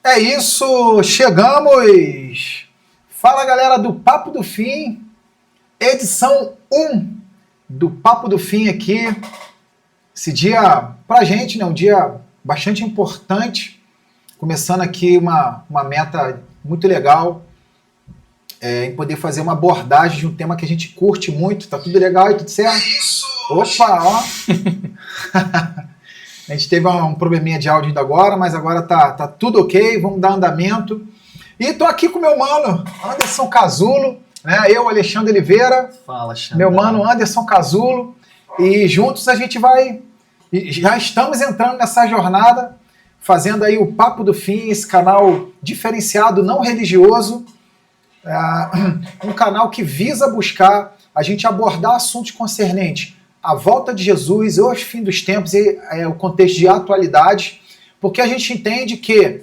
É isso, chegamos! Fala galera do Papo do Fim, edição 1 do Papo do Fim aqui. Esse dia, pra gente, né, um dia bastante importante, começando aqui uma meta muito legal, em poder fazer uma abordagem de um tema que a gente curte muito. Tá tudo legal e tudo certo? É isso! Opa, ó! A gente teve um probleminha de áudio ainda agora, mas agora tá tudo ok, vamos dar andamento. E tô aqui com meu mano, Anderson Casulo, né? Eu, Alexandre Oliveira. Fala, Xandão. Meu mano Anderson Casulo. E juntos a gente vai... Já estamos entrando nessa jornada, fazendo aí o Papo do Fim, esse canal diferenciado, não religioso. Um canal que visa buscar a gente abordar assuntos concernentes à volta de Jesus, os fins dos tempos e o contexto de atualidade, porque a gente entende que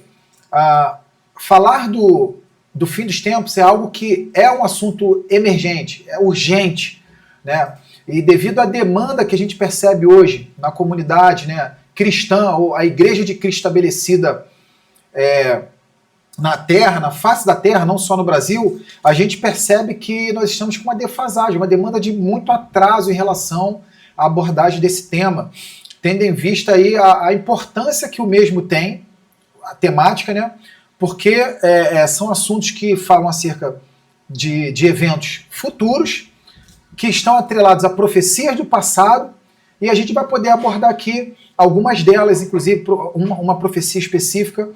falar do fim dos tempos é algo que é um assunto emergente, é urgente, né? E devido à demanda que a gente percebe hoje na comunidade, né, cristã, ou a igreja de Cristo estabelecida na Terra, na face da Terra, não só no Brasil, a gente percebe que nós estamos com uma defasagem, uma demanda de muito atraso em relação à abordagem desse tema, tendo em vista aí a importância que o mesmo tem, a temática, né? Porque são assuntos que falam acerca de eventos futuros, que estão atrelados a profecias do passado, e a gente vai poder abordar aqui algumas delas, inclusive uma profecia específica,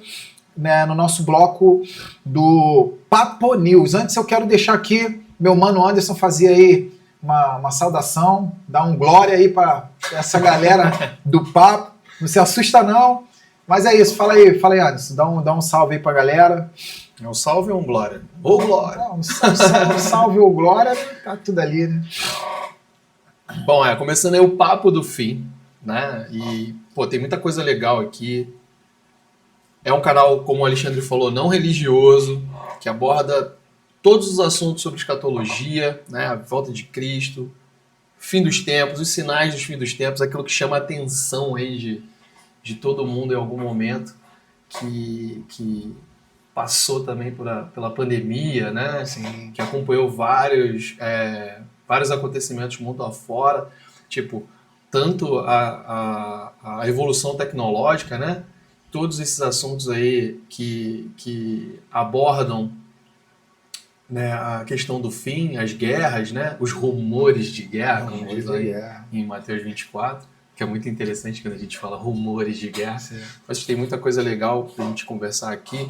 né, no nosso bloco do Papo News. Antes eu quero deixar aqui, meu mano Anderson fazia aí uma saudação, dar um glória aí para essa galera do Papo. Não se assusta não, mas é isso, fala aí Anderson, dá um salve aí pra galera. É um salve ou um glória? Ou glória. Um salve ou glória, tá tudo ali, né? Bom, começando aí o Papo do Fim, né? E, tem muita coisa legal aqui. É um canal, como o Alexandre falou, não religioso, que aborda todos os assuntos sobre escatologia, né? A volta de Cristo, fim dos tempos, os sinais dos fins dos tempos, aquilo que chama a atenção aí de todo mundo em algum momento, que passou também pela pandemia, né? Sim. Que acompanhou vários acontecimentos mundo afora, tipo, tanto a evolução tecnológica, né? Todos esses assuntos aí que abordam, né, a questão do fim, as guerras, né? Os rumores de guerra, como diz aí em Mateus 24, que é muito interessante quando a gente fala rumores de guerra. Sim. Mas tem muita coisa legal pra gente conversar aqui.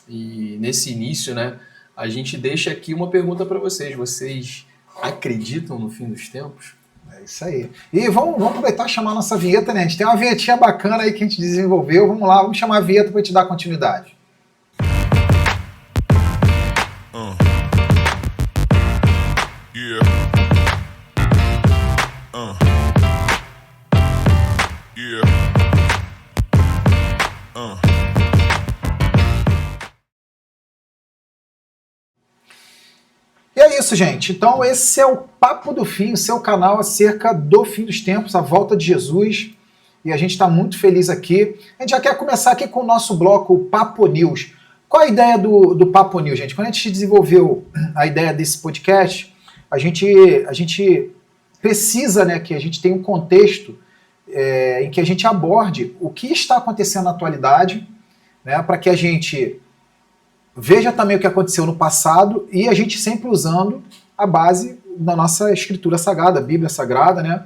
E nesse início, né, a gente deixa aqui uma pergunta para vocês. Vocês acreditam no fim dos tempos? É isso aí. E vamos aproveitar e chamar a nossa vinheta, né? A gente tem uma vinhetinha bacana aí que a gente desenvolveu. Vamos lá, vamos chamar a vinheta para te dar continuidade. E é isso, gente. Então esse é o Papo do Fim, o seu canal acerca do fim dos tempos, a volta de Jesus. E a gente está muito feliz aqui. A gente já quer começar aqui com o nosso bloco Papo News. Qual a ideia do Papo News, gente? Quando a gente desenvolveu a ideia desse podcast, a gente precisa, né, que a gente tenha um contexto em que a gente aborde o que está acontecendo na atualidade, né, para que a gente veja também o que aconteceu no passado e a gente sempre usando a base da nossa escritura sagrada, a Bíblia Sagrada, né?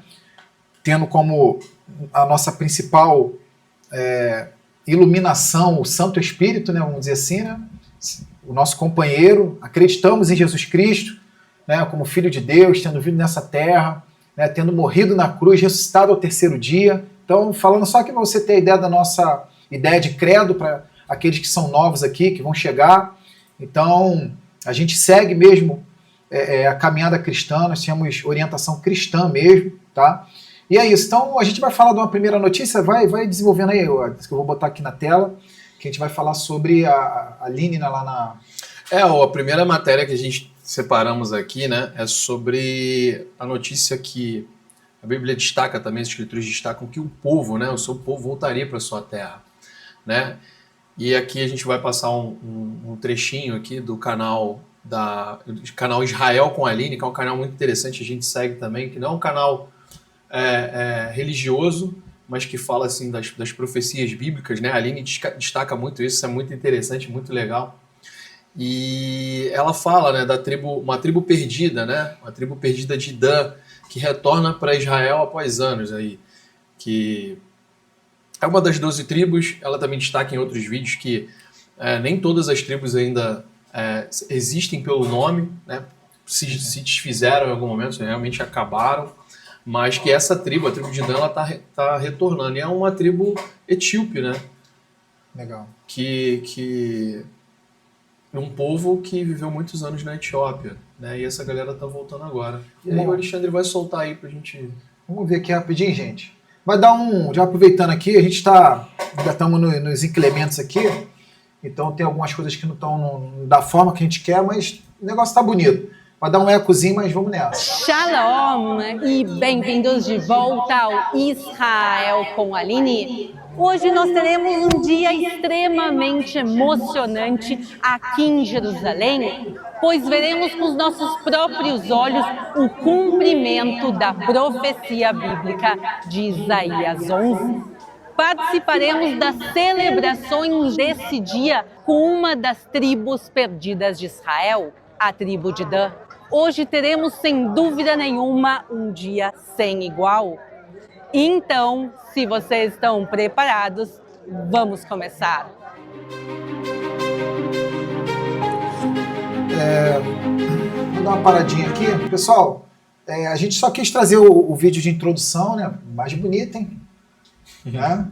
Tendo como a nossa principal iluminação o Santo Espírito, né? Vamos dizer assim, né? O nosso companheiro, acreditamos em Jesus Cristo, né? Como Filho de Deus, tendo vindo nessa terra, né? Tendo morrido na cruz, ressuscitado ao terceiro dia. Então, falando só que você ter a ideia da nossa ideia de credo para aqueles que são novos aqui, que vão chegar. Então, a gente segue mesmo a caminhada cristã, nós temos orientação cristã mesmo, tá? E é isso. Então, a gente vai falar de uma primeira notícia, vai desenvolvendo aí, que eu vou botar aqui na tela, que a gente vai falar sobre a Línea lá na... A primeira matéria que a gente separamos aqui, né, é sobre a notícia que a Bíblia destaca também, as escrituras destacam que o povo, né, o seu povo voltaria para a sua terra, né? E aqui a gente vai passar um trechinho aqui do canal Israel com a Aline, que é um canal muito interessante, a gente segue também, que não é um canal religioso, mas que fala assim das profecias bíblicas, né? A Aline destaca muito isso é muito interessante, muito legal. E ela fala, né, uma tribo perdida, né? Uma tribo perdida de Dan, que retorna para Israel após anos aí, que é uma das 12 tribos. Ela também destaca em outros vídeos que nem todas as tribos ainda existem pelo nome, né? Se desfizeram em algum momento, realmente acabaram, mas que essa tribo, a tribo de Dan, ela tá retornando. E é uma tribo etíope, né? Legal. Que um povo que viveu muitos anos na Etiópia, né? E essa galera tá voltando agora. E aí o Alexandre vai soltar aí pra gente... Vamos ver aqui rapidinho, gente. Vai dar já aproveitando aqui, a gente ainda estamos nos inclementos aqui, então tem algumas coisas que não estão da forma que a gente quer, mas o negócio está bonito. Vai dar um ecozinho, mas vamos nessa. Shalom e bem-vindos de volta ao Israel com a Aline. Hoje nós teremos um dia extremamente emocionante aqui em Jerusalém, pois veremos com os nossos próprios olhos o cumprimento da profecia bíblica de Isaías 11. Participaremos das celebrações desse dia com uma das tribos perdidas de Israel, a tribo de Dan. Hoje teremos, sem dúvida nenhuma, um dia sem igual. Então, se vocês estão preparados, vamos começar. Vou dar uma paradinha aqui. Pessoal, a gente só quis trazer o vídeo de introdução, né? Mais bonito, hein? Né?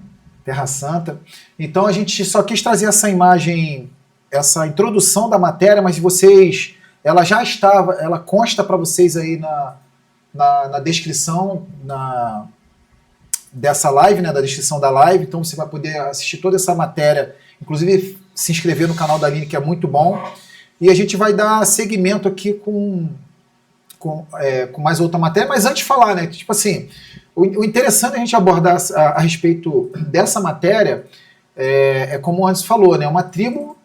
Terra Santa. Então a gente só quis trazer essa imagem, essa introdução da matéria, mas vocês, ela consta para vocês aí na descrição dessa live, né, da descrição da live, então você vai poder assistir toda essa matéria, inclusive se inscrever no canal da Aline, que é muito bom, e a gente vai dar seguimento aqui com mais outra matéria, mas antes de falar, né, tipo assim, o interessante a gente abordar a respeito dessa matéria como antes falou, né, a tribo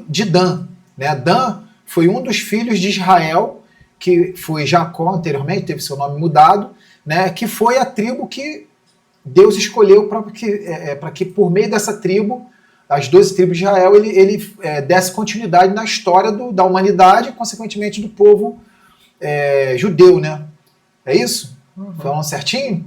de Dan, né, Dan foi um dos filhos de Israel, que foi Jacó anteriormente, teve seu nome mudado, né, que foi a tribo que Deus escolheu para que por meio dessa tribo, as 12 tribos de Israel, ele desse continuidade na história da humanidade e, consequentemente, do povo judeu, né? É isso? Uhum. Falando certinho?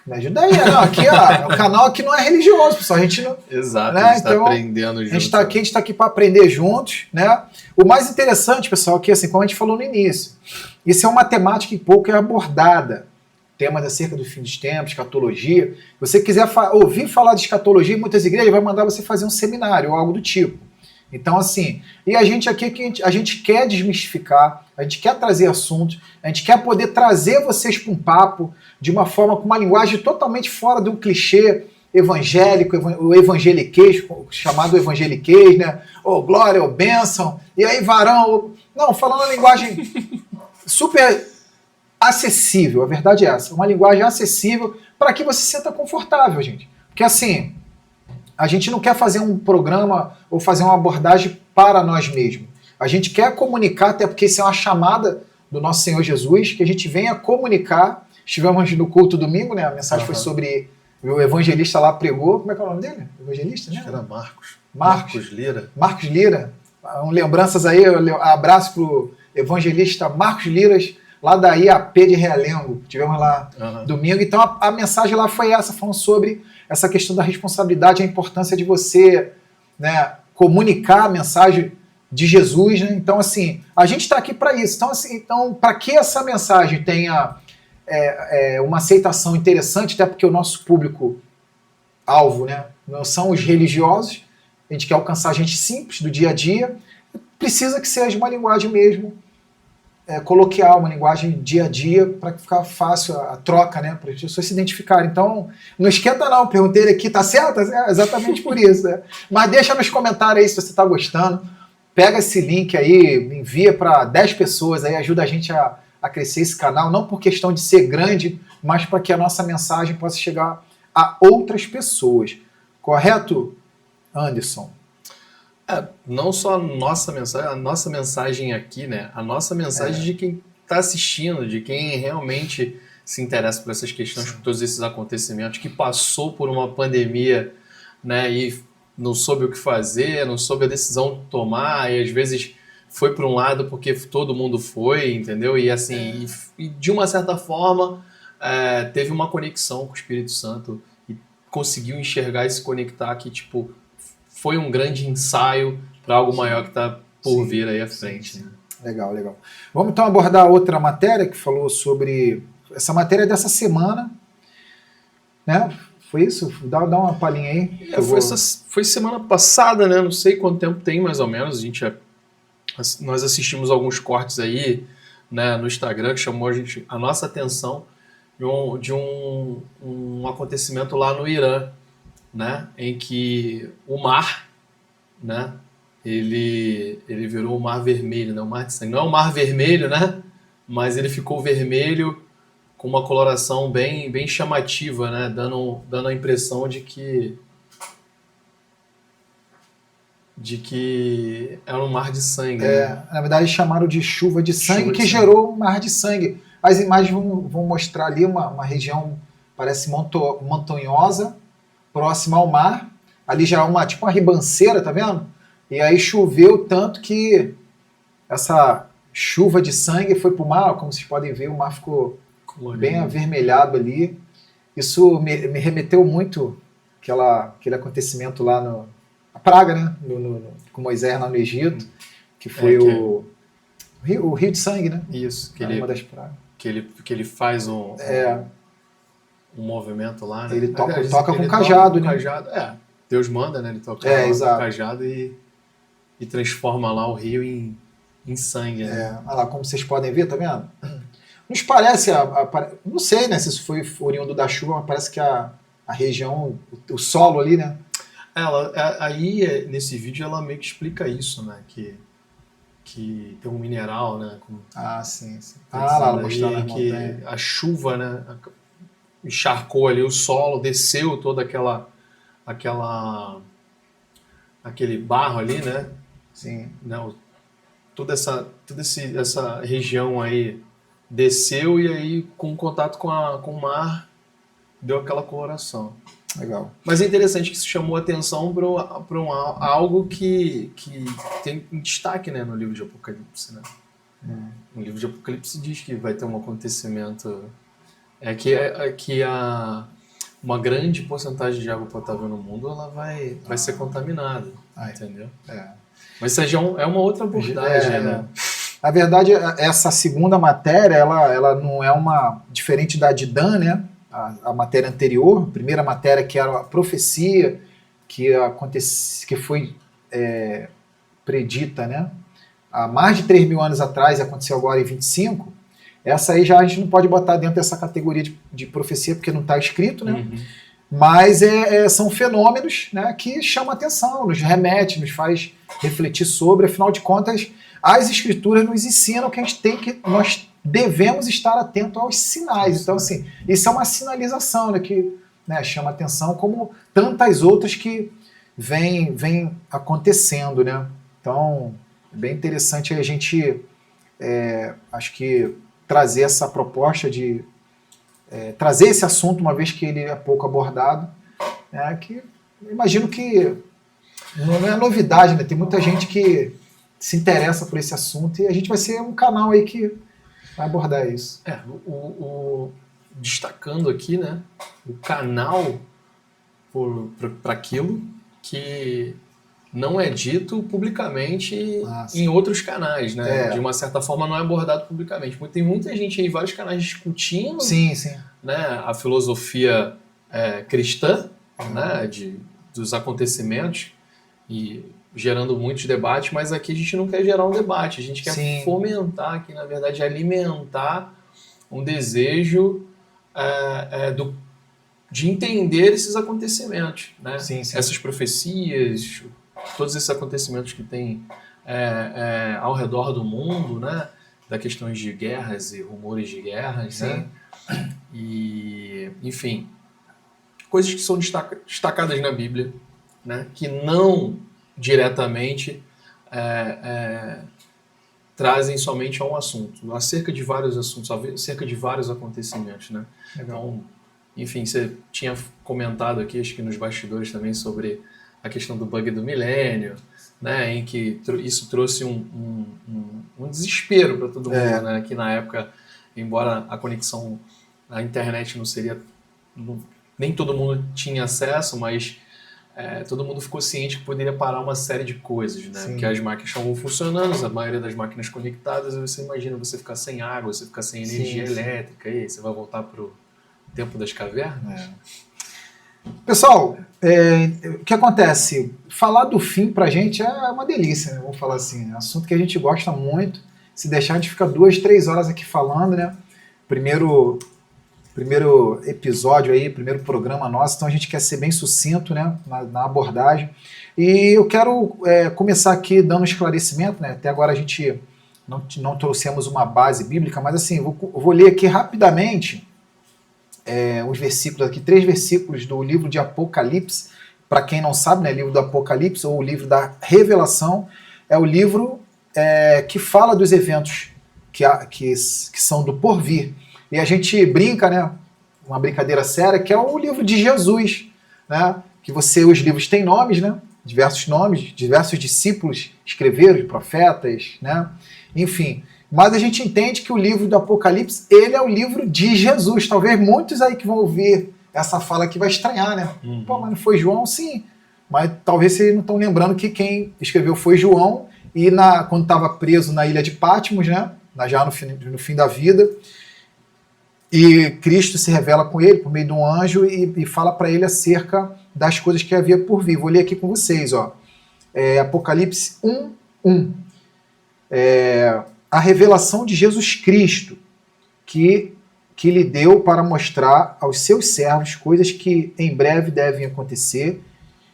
Me ajuda aí. Não, aqui, o canal aqui não é religioso, pessoal. A gente não... Exato, né? a gente está aprendendo juntos. A gente está aqui para aprender juntos, né? O mais interessante, pessoal, é que, assim, como a gente falou no início, isso é uma temática que pouco é abordada. Temas acerca do fim dos tempos, escatologia. Se você quiser ouvir falar de escatologia, muitas igrejas vão mandar você fazer um seminário ou algo do tipo. Então, assim, e a gente aqui, a gente quer desmistificar, a gente quer trazer assuntos, a gente quer poder trazer vocês para um papo de uma forma, com uma linguagem totalmente fora de um clichê evangélico, o evangeliquez, chamado evangeliquez, né? Ô, glória, ô, bênção, e aí varão. Não, falando a linguagem super acessível, a verdade é essa, uma linguagem acessível para que você se sinta confortável, gente. Porque assim, a gente não quer fazer um programa ou fazer uma abordagem para nós mesmos. A gente quer comunicar, até porque isso é uma chamada do nosso Senhor Jesus, que a gente venha comunicar. Estivemos no culto domingo, né? A mensagem foi sobre... O evangelista lá pregou. Como é que é o nome dele? Evangelista, né? Acho que era Marcos. Marcos Lira. Marcos Lira. Lembranças aí, abraço pro evangelista Marcos Liras, lá da IAP de Realengo. Tivemos lá domingo. Então a mensagem lá foi essa, falando sobre essa questão da responsabilidade, a importância de você, né, comunicar a mensagem de Jesus, né? Então, assim, a gente está aqui para isso. Então, para que essa mensagem tenha uma aceitação interessante, até porque o nosso público-alvo, né, não são os religiosos, a gente quer alcançar gente simples do dia a dia, precisa que seja uma linguagem mesmo coloquial, uma linguagem dia a dia, para ficar fácil a troca, né, para as pessoas se identificarem. Então, não esquenta não, perguntei aqui, tá certo? Exatamente por isso, né? Mas deixa nos comentários aí se você está gostando, pega esse link aí, envia para 10 pessoas, aí ajuda a gente a crescer esse canal, não por questão de ser grande, mas para que a nossa mensagem possa chegar a outras pessoas. Correto, Anderson? Não só a nossa mensagem aqui, né? A nossa mensagem de quem está assistindo, de quem realmente se interessa por essas questões, por todos esses acontecimentos, que passou por uma pandemia, né? E não soube o que fazer, não soube a decisão tomar, e às vezes foi para um lado porque todo mundo foi, entendeu? E assim, e de uma certa forma, teve uma conexão com o Espírito Santo e conseguiu enxergar e se conectar que, tipo, foi um grande ensaio para algo maior que está por vir aí à frente. Né? Legal, legal. Vamos então abordar outra matéria que falou sobre... Essa matéria dessa semana, né? Foi isso? Dá uma palhinha aí. Foi semana passada, né? Não sei quanto tempo tem mais ou menos. Nós assistimos alguns cortes aí, né, no Instagram que chamou a nossa atenção de um acontecimento lá no Irã, né, em que o mar, né, ele virou um mar vermelho, né, um mar de sangue. Não é um mar vermelho, né, mas ele ficou vermelho com uma coloração bem, bem chamativa, né, dando a impressão de que era um mar de sangue. Né? Na verdade, chamaram de chuva de sangue, que gerou um mar de sangue. As imagens vão mostrar ali uma região, parece montanhosa, próxima ao mar. Ali já é tipo uma ribanceira, tá vendo? E aí choveu tanto que essa chuva de sangue foi para o mar. Como vocês podem ver, o mar ficou bem avermelhado ali. Isso me remeteu muito aquele acontecimento lá a praga, né? Com Moisés lá no Egito, que foi o rio de sangue, né? Isso, uma das pragas. Que ele faz um movimento lá, né? Ele toca com cajado, né? Deus manda, né? Ele toca com cajado e transforma lá o rio em sangue. Né? Olha lá, como vocês podem ver, tá vendo? Nos parece, não sei, né, se isso foi oriundo da chuva, mas parece que a região, o solo ali, né? Aí, nesse vídeo, ela meio que explica isso, né? Que tem um mineral, né? Sim. Lá mostrando a montanha. A chuva, né? Encharcou ali o solo, desceu toda aquele barro ali, né? Sim. Não, toda essa região aí desceu e aí, com contato com o mar, deu aquela coloração. Legal. Mas é interessante que isso chamou atenção para algo que tem em destaque, né, no livro de Apocalipse. Né? No livro de Apocalipse diz que vai ter um acontecimento que uma grande porcentagem de água potável no mundo ela vai ser contaminada, entendeu? Mas isso é uma outra abordagem, né? Na verdade, essa segunda matéria, ela não é diferente da de Dan, né? A matéria anterior, a primeira matéria que era a profecia que foi predita, né? Há mais de 3 mil anos atrás, aconteceu agora em 25, essa aí já a gente não pode botar dentro dessa categoria de profecia porque não está escrito, né? Uhum. Mas são fenômenos, né, que chamam a atenção, nos remete, nos faz refletir sobre, afinal de contas, as escrituras nos ensinam que nós devemos estar atento aos sinais. Então, assim, isso é uma sinalização, né, que, né, chama atenção, como tantas outras que vêm acontecendo, né? Então, é bem interessante a gente, acho que, trazer essa proposta de trazer esse assunto, uma vez que ele é pouco abordado, né, que imagino que não é novidade, né? Tem muita gente que se interessa por esse assunto e a gente vai ser um canal aí que vai abordar isso. Destacando aqui, né, o canal para aquilo que não é dito publicamente em outros canais, né? De uma certa forma não é abordado publicamente. Tem muita gente aí, vários canais discutindo né, a filosofia cristã, né, dos acontecimentos e gerando muitos debates, mas aqui a gente não quer gerar um debate, a gente quer fomentar aqui, na verdade, alimentar um desejo de entender esses acontecimentos, né? Essas profecias, todos esses acontecimentos que tem ao redor do mundo, né? Da questões de guerras e rumores de guerras, né? E, enfim, coisas que são destacadas na Bíblia né, que não diretamente trazem somente a um assunto, acerca de vários assuntos, acerca de vários acontecimentos, né? Então, enfim, você tinha comentado aqui, acho que nos bastidores também, sobre a questão do bug do milênio, né, em que isso trouxe um desespero para todo mundo, né, que na época, embora a conexão à internet nem todo mundo tinha acesso, mas todo mundo ficou ciente que poderia parar uma série de coisas, né? Porque as máquinas estavam funcionando, a maioria das máquinas conectadas, e você imagina você ficar sem água, você ficar sem energia elétrica, e aí você vai voltar para o tempo das cavernas? Pessoal, o que acontece? Falar do fim pra gente é uma delícia, né? Vamos falar assim, é um assunto que a gente gosta muito. Se deixar, a gente fica 2, 3 horas aqui falando, né? Primeiro episódio aí, primeiro programa nosso, então a gente quer ser bem sucinto, né, na abordagem. E eu quero começar aqui dando um esclarecimento, né? Até agora a gente não trouxemos uma base bíblica, mas assim, eu vou ler aqui rapidamente os versículos aqui, 3 versículos do livro de Apocalipse. Para quem não sabe, né, livro do Apocalipse, ou o livro da Revelação, é o livro que fala dos eventos que são do porvir. E a gente brinca, né, uma brincadeira séria, que é o livro de Jesus, né, que os livros têm nomes, né, diversos nomes, diversos discípulos escreveram, profetas, né, enfim. Mas a gente entende que o livro do Apocalipse, ele é o livro de Jesus. Talvez muitos aí que vão ouvir essa fala aqui vai estranhar, né? Pô, mas não foi João? Sim. Mas talvez vocês não estão lembrando que quem escreveu foi João, e quando estava preso na ilha de Patmos, né, já no fim da vida, e Cristo se revela com ele por meio de um anjo e fala para ele acerca das coisas que havia por vir. Vou ler aqui com vocês, ó. Apocalipse 1:1. A revelação de Jesus Cristo, que lhe deu para mostrar aos seus servos coisas que em breve devem acontecer,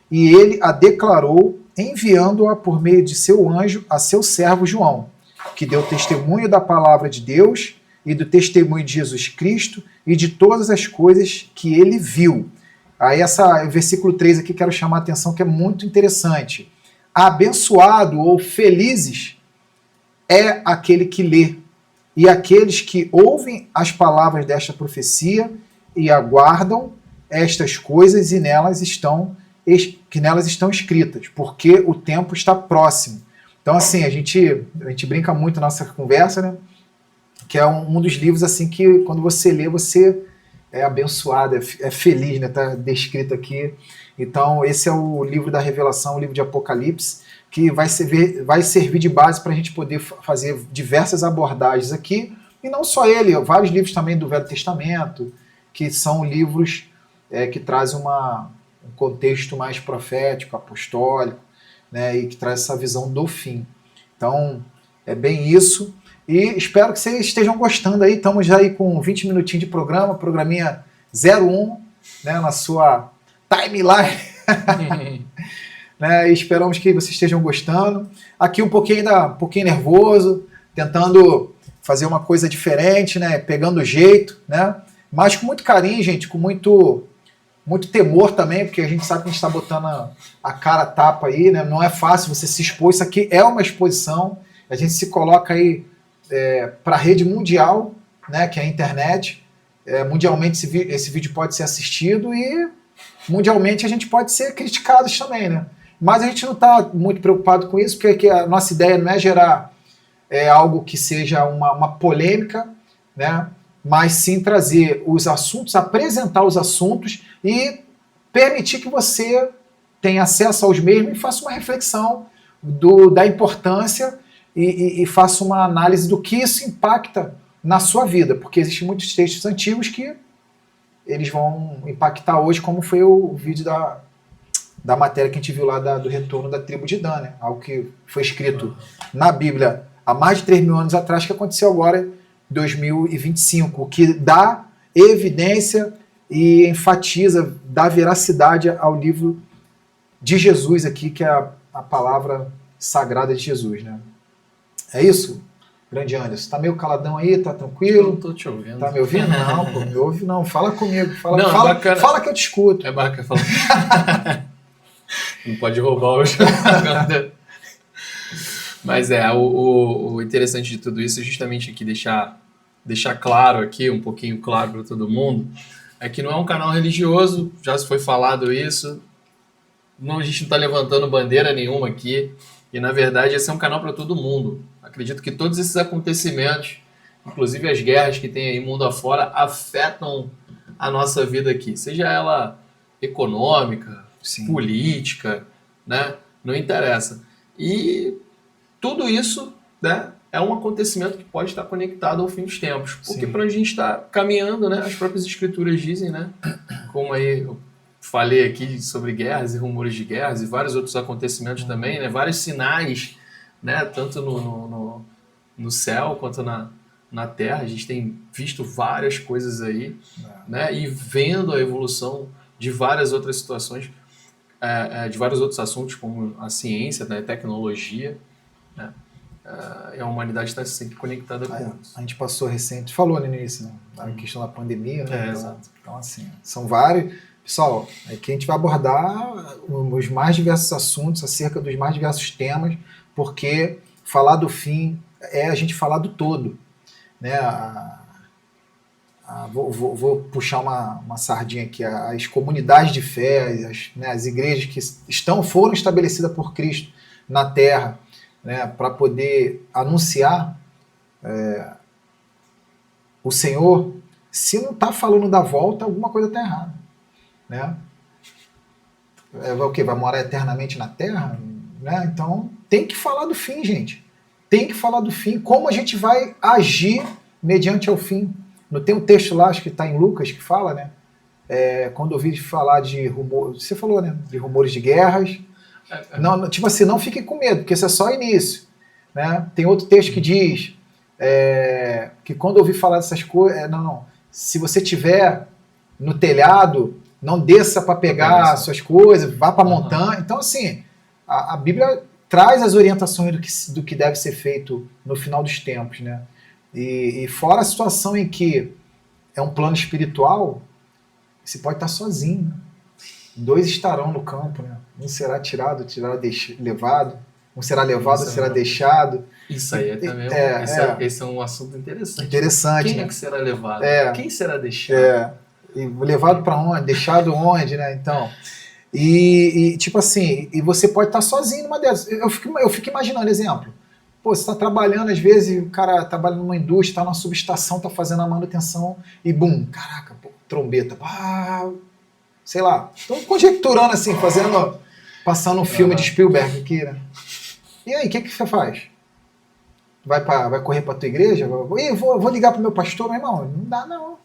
e ele a declarou, enviando-a por meio de seu anjo a seu servo João, que deu testemunho da palavra de Deus e do testemunho de Jesus Cristo e de todas as coisas que ele viu. Aí versículo 3 aqui quero chamar a atenção, que é muito interessante. Abençoado ou felizes é aquele que lê, e aqueles que ouvem as palavras desta profecia e aguardam estas coisas que nelas estão escritas, porque o tempo está próximo. Então, assim, a gente brinca muito na nossa conversa, né? Que é um dos livros assim que quando você lê, você é abençoado, é feliz, né? Está descrito aqui. Então, esse é o livro da Revelação, o livro de Apocalipse, que vai servir de base para a gente poder fazer diversas abordagens aqui, e não só ele, vários livros também do Velho Testamento, que são livros que trazem um contexto mais profético, apostólico, né, e que traz essa visão do fim. Então, é bem isso, e espero que vocês estejam gostando aí. Estamos já aí com 20 minutinhos de programa, programinha 01, né, na sua timeline. Né, e esperamos que vocês estejam gostando. Aqui um pouquinho nervoso, tentando fazer uma coisa diferente, né, pegando jeito, né, mas com muito carinho, gente, com muito temor também, porque a gente sabe que a gente está botando a cara a tapa aí, né, não é fácil você se expor. Isso aqui é uma exposição, a gente se coloca aí para a rede mundial, né, que é a internet. Mundialmente esse vídeo pode ser assistido e mundialmente a gente pode ser criticado também, né? Mas a gente não está muito preocupado com isso, porque a nossa ideia não é gerar algo que seja uma polêmica, né? Mas sim trazer os assuntos, apresentar os assuntos e permitir que você tenha acesso aos mesmos e faça uma reflexão da importância e faça uma análise do que isso impacta na sua vida, porque existem muitos textos antigos que eles vão impactar hoje, como foi o vídeo da matéria que a gente viu lá do retorno da tribo de Dan, né? Algo que foi escrito na Bíblia há mais de 3.000 anos atrás, que aconteceu agora em 2025, o que dá evidência e enfatiza, dá veracidade ao livro de Jesus aqui, que é a palavra sagrada de Jesus, né? É isso? Grande Anderson, tá meio caladão aí, tá tranquilo? Não tô te ouvindo. Tá me ouvindo? Não, pô, me ouve não, fala comigo, Não, fala que eu te escuto. É bacana falar. Não pode roubar os... Mas o interessante de tudo isso é justamente aqui deixar claro aqui, um pouquinho claro para todo mundo, é que não é um canal religioso, já se foi falado isso, a gente não está levantando bandeira nenhuma aqui, e na verdade esse é um canal para todo mundo. Acredito que todos esses acontecimentos, inclusive as guerras que tem aí mundo afora, afetam a nossa vida aqui, seja ela econômica, Sim. política, né? Não interessa. E tudo isso, né, é um acontecimento que pode estar conectado ao fim dos tempos. Porque para onde a gente está caminhando, né, as próprias escrituras dizem, né, como aí eu falei aqui sobre guerras e rumores de guerras e vários outros acontecimentos também, né, vários sinais, né, tanto no céu quanto na terra. A gente tem visto várias coisas aí, né, e vendo a evolução de várias outras situações, de vários outros assuntos, como a ciência, né, a tecnologia, né, a humanidade está sempre conectada com isso. A gente passou recente, falou no início, né, a questão da pandemia, né? Exato. Então, assim, são vários. Pessoal, aqui a gente vai abordar os mais diversos assuntos, acerca dos mais diversos temas, porque falar do fim é a gente falar do todo, né? Vou puxar uma sardinha aqui. As comunidades de fé, as igrejas que foram estabelecidas por Cristo na Terra, né, para poder anunciar o Senhor, se não está falando da volta, alguma coisa está errada, né? O quê? Vai morar eternamente na Terra? Né? Então tem que falar do fim, gente. Tem que falar do fim, como a gente vai agir mediante ao fim. Não tem um texto lá, acho que está em Lucas, que fala, né? Quando eu ouvi falar de rumores, você falou, né? De rumores de guerras. Não, tipo assim, não fiquem com medo, porque isso é só início, né? Tem outro texto que diz que quando eu ouvi falar dessas coisas, se você tiver no telhado, não desça para pegar suas coisas, vá para a montanha. Então, assim, a Bíblia traz as orientações do que deve ser feito no final dos tempos, né? E fora a situação em que é um plano espiritual, você pode estar sozinho, né? 2 estarão no campo, né? Um será tirado, levado. Um será levado, será deixado. Isso aí também esse é um assunto interessante. Interessante. Quem né? é que será levado? Quem será deixado? E levado para onde? Deixado onde, né? Então, tipo assim, e você pode estar sozinho numa dessas. Eu fico imaginando, exemplo. Pô, você está trabalhando, às vezes, o cara trabalha numa indústria, está numa subestação, está fazendo a manutenção e bum, caraca, pô, trombeta, sei lá. Estão conjecturando assim, passando um filme de Spielberg aqui, né? E aí, o que você faz? Vai correr para tua igreja? Vou ligar para o meu pastor, meu irmão? Não dá, não.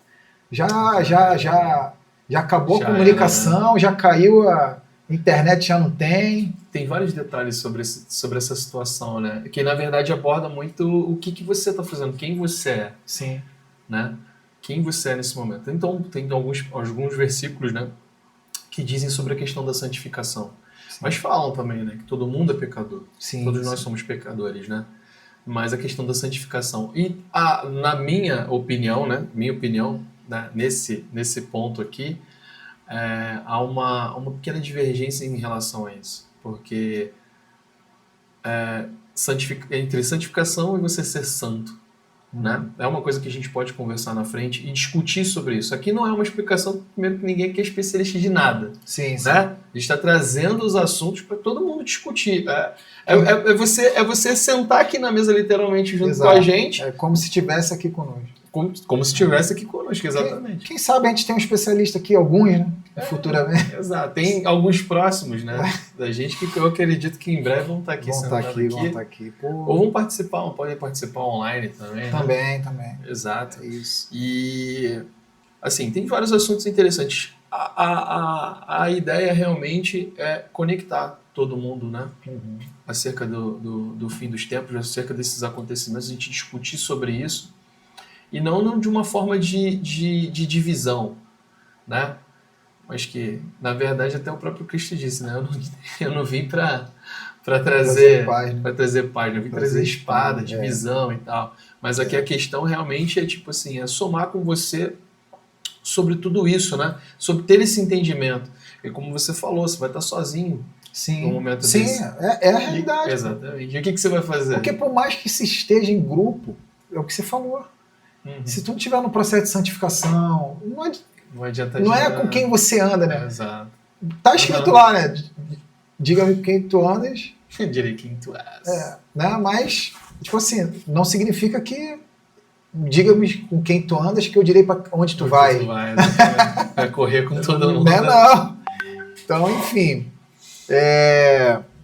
Já acabou a comunicação, já caiu a internet, já não tem. Tem vários detalhes sobre essa situação, né? Que, na verdade, aborda muito o que você está fazendo, quem você é. Sim. Né? Quem você é nesse momento. Então, tem alguns versículos, né, que dizem sobre a questão da santificação. Sim. Mas falam também, né, que todo mundo é pecador. Sim, todos nós somos pecadores, né? Mas a questão da santificação. E, na minha opinião, né, nesse ponto aqui, há uma pequena divergência em relação a isso. Porque entre santificação e você ser santo, né? É uma coisa que a gente pode conversar na frente e discutir sobre isso. Aqui não é uma explicação, primeiro, que ninguém aqui é especialista de nada. Sim, sim. Né? A gente está trazendo os assuntos para todo mundo discutir. É você sentar aqui na mesa, literalmente, junto com a gente. É como se estivesse aqui conosco. Como se estivesse aqui conosco, exatamente. Quem sabe a gente tem um especialista aqui, alguns, né? Futuramente. Exato. Tem alguns próximos, né? Da gente que eu acredito que em breve vão estar aqui sentados aqui. Vão estar aqui. Ou vão participar, podem participar online também. Também. Exato. É isso. E, assim, tem vários assuntos interessantes. A ideia realmente é conectar todo mundo, né? Uhum. Acerca do fim dos tempos, acerca desses acontecimentos, a gente discutir sobre isso. E não de uma forma de divisão, né? Mas que, na verdade, até o próprio Cristo disse, né? Eu não vim para trazer paz, eu vim trazer espada, divisão e tal. Mas aqui a questão realmente é tipo assim, é somar com você sobre tudo isso, né? Sobre ter esse entendimento. E como você falou, você vai estar sozinho Sim, num momento sim, desse. é a realidade. Exatamente. E o que você vai fazer? Porque por mais que se esteja em grupo, é o que você falou. Se tu não estiver no processo de santificação, Não adianta não é com quem você anda, né? Exato. Tá escrito lá, né? Diga-me com quem tu andas. Direi quem tu és. Né? Mas, tipo assim, não significa que diga-me com quem tu andas que eu direi para onde tu vai. Vai correr com todo mundo. Né? Não. Então, enfim.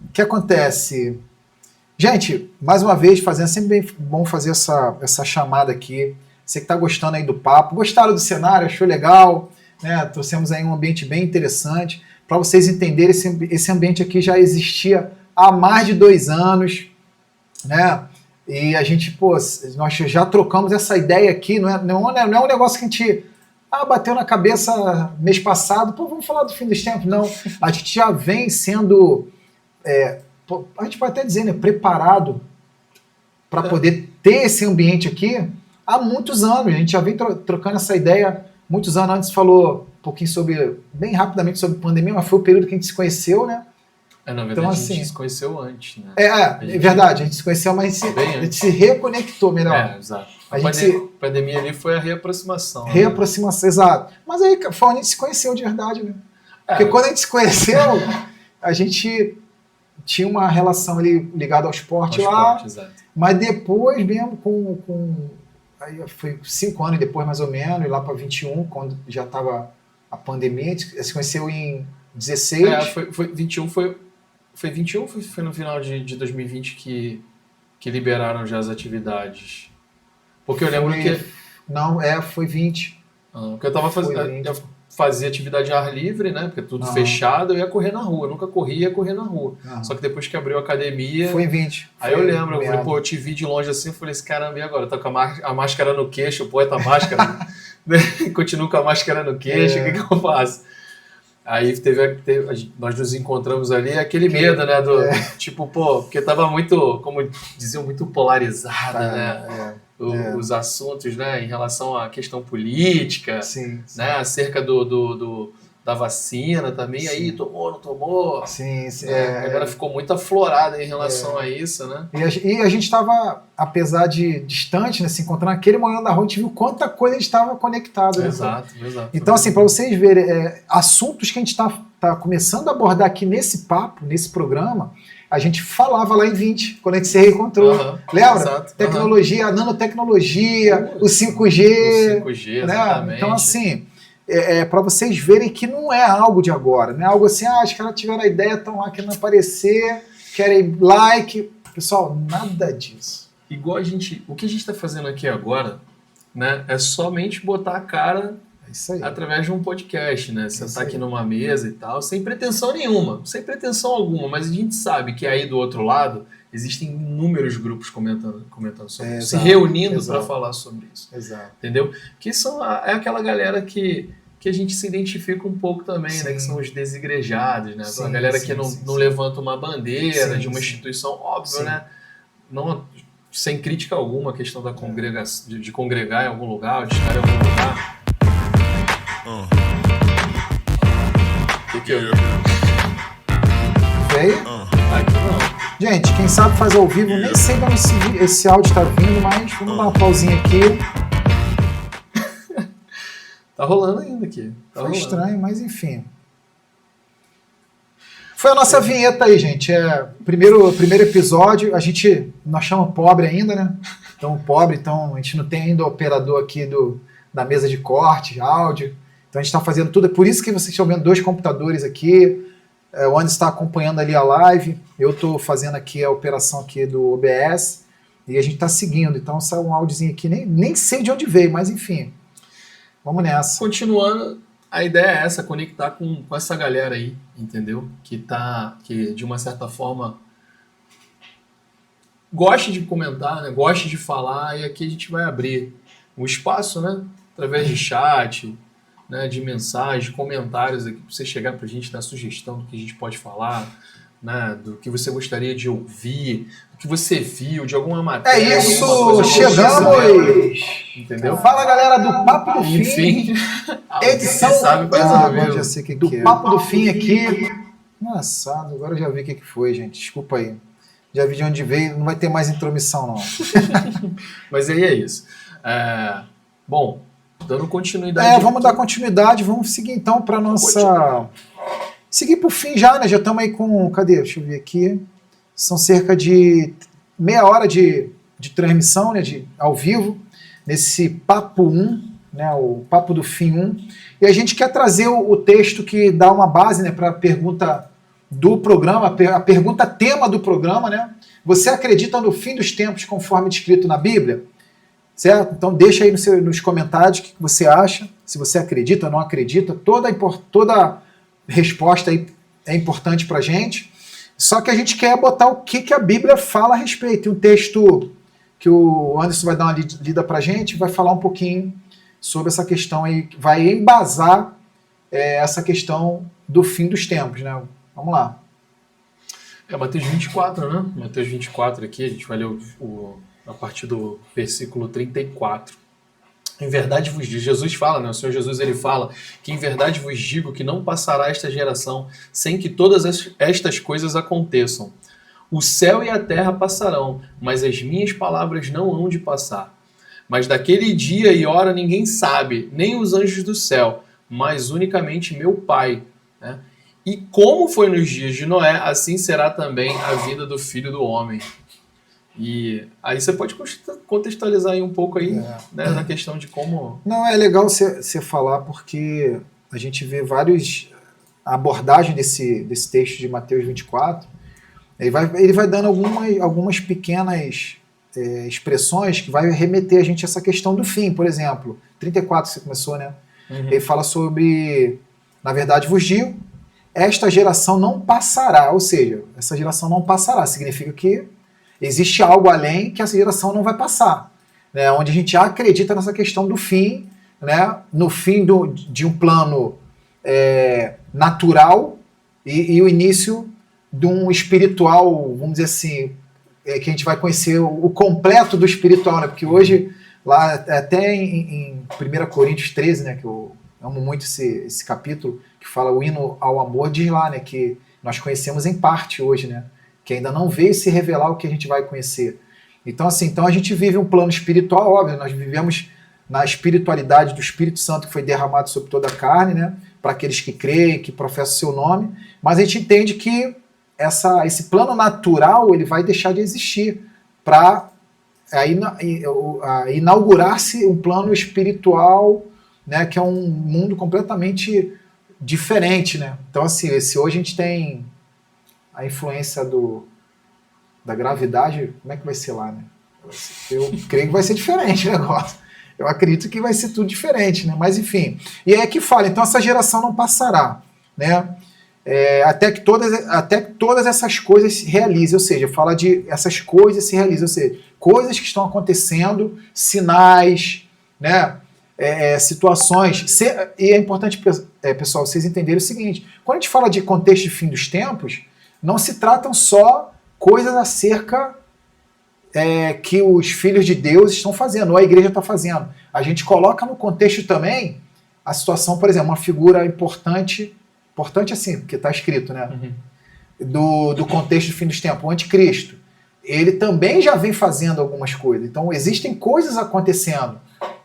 O que acontece? Gente, mais uma vez, sempre bem bom fazer essa chamada aqui. Você que está gostando aí do papo, gostaram do cenário, achou legal, né? Trouxemos aí um ambiente bem interessante. Para vocês entenderem, esse ambiente aqui já existia há mais de 2 anos, né? E a gente, nós já trocamos essa ideia aqui, não é um negócio que a gente bateu na cabeça mês passado, vamos falar do fim dos tempos. Não, a gente já vem sendo, a gente pode até dizer, né, preparado para poder ter esse ambiente aqui há muitos anos. A gente já vem trocando essa ideia muitos anos. Antes falou um pouquinho bem rapidamente sobre pandemia, mas foi o período que a gente se conheceu, né? Na verdade, então, a gente se conheceu antes, né? É verdade, a gente se conheceu, mas a gente se reconectou melhor. Exato. A pandemia ali foi a reaproximação. Reaproximação, exato. Mas aí foi onde a gente se conheceu de verdade, né? Porque quando a gente se conheceu, a gente tinha uma relação ali ligada ao esporte lá, exato. Mas depois mesmo aí foi 5 anos depois mais ou menos, e lá para 21, quando já estava a pandemia, a gente se conheceu em 16. Foi 21, foi 21 ou foi no final de 2020 que liberaram já as atividades? Porque eu lembro que... Não, foi 20. Porque eu tava fazia atividade ao ar livre, né? Porque tudo fechado, eu ia correr na rua. Eu nunca ia correr na rua. Só que depois que abriu a academia... Foi 20. Aí eu lembro, eu falei, eu te vi de longe assim, eu falei, esse caramba, e agora? Eu tô com a máscara no queixo, o poeta máscara, continuo com a máscara no queixo, o que eu faço? Aí nós nos encontramos ali, aquele medo, né? Tipo, porque tava muito, como diziam, muito polarizada, né? Os assuntos, né? Em relação à questão política, sim. Né? Acerca da vacina também. Sim. Aí, tomou, não tomou? Sim. Agora ficou muito aflorada em relação a isso, né? E a gente estava, apesar de distante, né, se encontrando naquele momento da rua, a gente viu quanta coisa a gente estava conectado. Exato. Então, assim, para vocês verem, assuntos que a gente está começando a abordar aqui nesse papo, nesse programa, a gente falava lá em 20, quando a gente se reencontrou. Lembra? Exato. Tecnologia, a nanotecnologia, o 5G. O 5G, né? exatamente. Então, assim, para vocês verem que não é algo de agora, não é algo assim, os caras tiveram a ideia, estão lá querendo aparecer, querem like. Pessoal, nada disso. Igual o que a gente está fazendo aqui agora, né, é somente botar a cara através de um podcast, né? Sentar aqui numa mesa e tal, sem pretensão nenhuma, sem pretensão alguma, mas a gente sabe que aí do outro lado existem inúmeros grupos comentando sobre isso, se reunindo para falar sobre isso. Exato. Entendeu? Que é aquela galera que a gente se identifica um pouco também, né? Que são os desigrejados, né? A galera que não levanta uma bandeira de uma instituição, óbvio, né? Não, sem crítica alguma, a questão da de congregar em algum lugar, de estar em algum lugar. Veio? Aqui não. Gente, quem sabe faz ao vivo, nem sei de onde esse áudio está vindo, mas vamos dar uma pausinha aqui. Tá rolando ainda aqui. Foi estranho, mas enfim. Foi a nossa vinheta aí, gente. Primeiro episódio, nós chamamos pobre ainda, né? Então, a gente não tem ainda o operador aqui da mesa de corte, áudio. Então a gente está fazendo tudo. É por isso que vocês estão vendo 2 computadores aqui. O Anderson está acompanhando ali a live. Eu estou fazendo aqui a operação aqui do OBS. E a gente está seguindo. Então saiu um áudiozinho aqui. Nem sei de onde veio, mas enfim. Vamos nessa. Continuando, a ideia é essa, conectar com essa galera aí, entendeu? Que de uma certa forma gosta de comentar, né? Gosta de falar, e aqui a gente vai abrir um espaço, né? Através de chat, né? De mensagem, comentários aqui, para você chegar para a gente, dar sugestão do que a gente pode falar, né, do que você gostaria de ouvir, do que você viu, de alguma matéria. É isso, alguma coisa, chegamos! Entendeu? Fala, galera do Papo do Fim. Enfim, edição sabe, faz agora já sei o que do que é. Papo do Fim aqui. Engraçado, agora eu já vi o que foi, gente. Desculpa aí. Já vi de onde veio, não vai ter mais intromissão, não. Mas aí é isso. Bom, dando continuidade. Vamos dar continuidade, vamos seguir então para nossa. Seguir para o fim já, né? Já estamos aí com. Cadê? Deixa eu ver aqui. São cerca de meia hora de transmissão, né? Ao vivo, nesse Papo 1, né? O Papo do Fim 1. E a gente quer trazer o texto que dá uma base, né, para a pergunta do programa, a pergunta tema do programa, né? Você acredita no fim dos tempos conforme descrito na Bíblia? Certo? Então deixa aí nos comentários o que você acha, se você acredita ou não acredita. Toda resposta aí é importante para a gente. Só que a gente quer botar o que a Bíblia fala a respeito. Tem um texto que o Anderson vai dar uma lida para a gente, vai falar um pouquinho sobre essa questão aí, vai embasar essa questão do fim dos tempos, né? Vamos lá. Mateus 24, né? Mateus 24 aqui, a gente vai ler a partir do versículo 34. Em verdade vos digo, Jesus fala, né? O Senhor Jesus ele fala que em verdade vos digo que não passará esta geração sem que todas estas coisas aconteçam. O céu e a terra passarão, mas as minhas palavras não hão de passar. Mas daquele dia e hora ninguém sabe, nem os anjos do céu, mas unicamente meu Pai, né? E como foi nos dias de Noé, assim será também a vida do Filho do Homem. E aí você pode contextualizar aí um pouco aí, né, na questão de como... Não, é legal você falar porque a gente vê várias abordagens desse texto de Mateus 24. Ele vai dando algumas pequenas expressões que vai remeter a gente a essa questão do fim. Por exemplo, 34 você começou, né? Uhum. Ele fala sobre, na verdade vos digo, esta geração não passará, ou seja, essa geração não passará, significa que existe algo além que essa geração não vai passar, né? Onde a gente acredita nessa questão do fim, né? No fim de um plano natural e o início de um espiritual, vamos dizer assim, que a gente vai conhecer o completo do espiritual, né? Porque hoje, lá até em 1 Coríntios 13, né, que eu amo muito esse capítulo, que fala o hino ao amor, diz lá, né, que nós conhecemos em parte hoje, né, que ainda não veio se revelar o que a gente vai conhecer. Então, assim, a gente vive um plano espiritual, óbvio, nós vivemos na espiritualidade do Espírito Santo que foi derramado sobre toda a carne, né, para aqueles que creem, que professam o seu nome, mas a gente entende que esse plano natural ele vai deixar de existir para inaugurar-se um plano espiritual, né, que é um mundo completamente diferente, né? Então, assim, se hoje a gente tem a influência da gravidade, como é que vai ser lá, né? Eu creio que vai ser diferente o negócio. Eu acredito que vai ser tudo diferente, né? Mas, enfim. E é que fala, então essa geração não passará, né? Até que todas essas coisas se realizem, ou seja, fala de essas coisas se realizem, ou seja, coisas que estão acontecendo, sinais, né? Situações. E é importante, pessoal, vocês entenderem o seguinte: quando a gente fala de contexto de fim dos tempos, não se tratam só coisas acerca que os filhos de Deus estão fazendo, ou a igreja está fazendo. A gente coloca no contexto também a situação, por exemplo, uma figura importante assim, porque está escrito, né? Uhum. Do contexto do fim dos tempos, o anticristo. Ele também já vem fazendo algumas coisas. Então, existem coisas acontecendo,